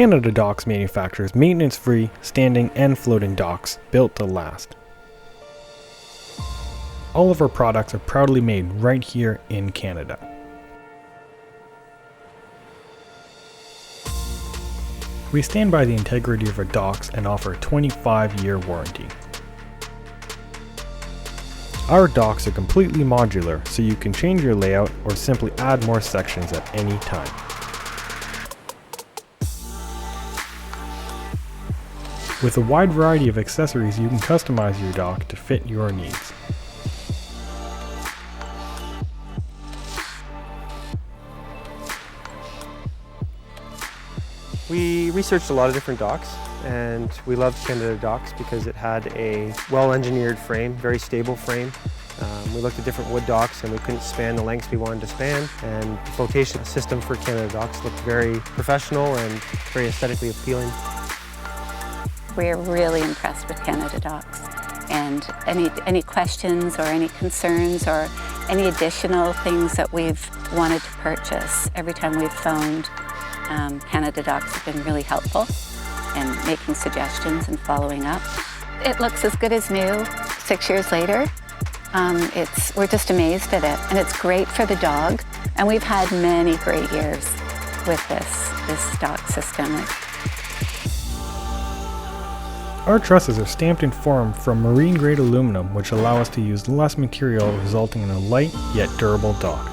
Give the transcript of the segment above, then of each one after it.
CanadaDocks manufactures maintenance-free, standing and floating docks built to last. All of our products are proudly made right here in Canada. We stand by the integrity of our docks and offer a 25-year warranty. Our docks are completely modular, so you can change your layout or simply add more sections at any time. With a wide variety of accessories, you can customize your dock to fit your needs. We researched a lot of different docks, and we loved CanadaDocks because it had a well-engineered frame, very stable frame. We looked at different wood docks and we couldn't span the lengths we wanted to span, and the flotation system for CanadaDocks looked very professional and very aesthetically appealing. We're really impressed with CanadaDocks, and any questions or any concerns or any additional things that we've wanted to purchase, every time we've phoned, CanadaDocks have been really helpful in making suggestions and following up. It looks as good as new 6 years later. We're just amazed at it, and it's great for the dog, and we've had many great years with this dock system. Our trusses are stamped and formed from marine-grade aluminum, which allow us to use less material, resulting in a light yet durable dock.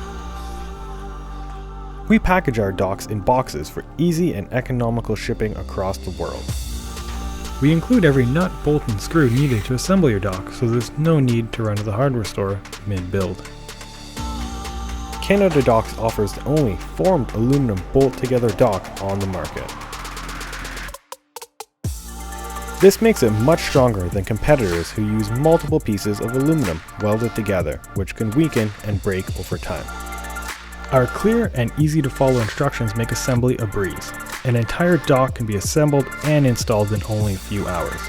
We package our docks in boxes for easy and economical shipping across the world. We include every nut, bolt, and screw needed to assemble your dock, so there's no need to run to the hardware store mid-build. CanadaDocks offers the only formed aluminum bolt-together dock on the market. This makes it much stronger than competitors who use multiple pieces of aluminum welded together, which can weaken and break over time. Our clear and easy to follow instructions make assembly a breeze. An entire dock can be assembled and installed in only a few hours.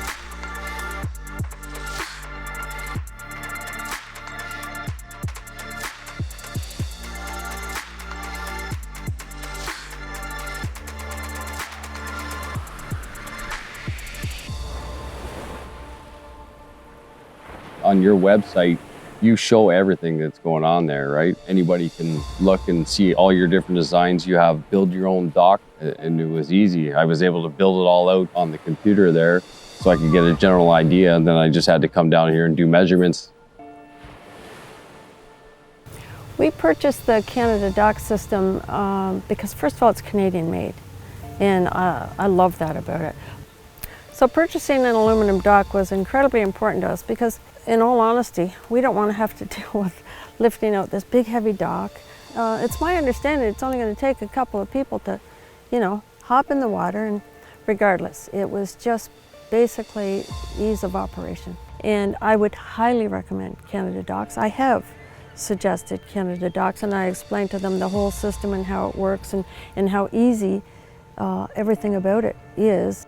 On your website, you show everything that's going on there, right? Anybody can look and see all your different designs. You have build your own dock, and it was easy. I was able to build it all out on the computer there so I could get a general idea, and then I just had to come down here and do measurements. We purchased the CanadaDocks system because, first of all, it's Canadian made, and I love that about it. So purchasing an aluminum dock was incredibly important to us because, in all honesty, we don't want to have to deal with lifting out this big heavy dock. It's my understanding it's only going to take a couple of people to, hop in the water, and regardless, it was just basically ease of operation. And I would highly recommend CanadaDocks. I have suggested CanadaDocks, and I explained to them the whole system and how it works and how easy everything about it is.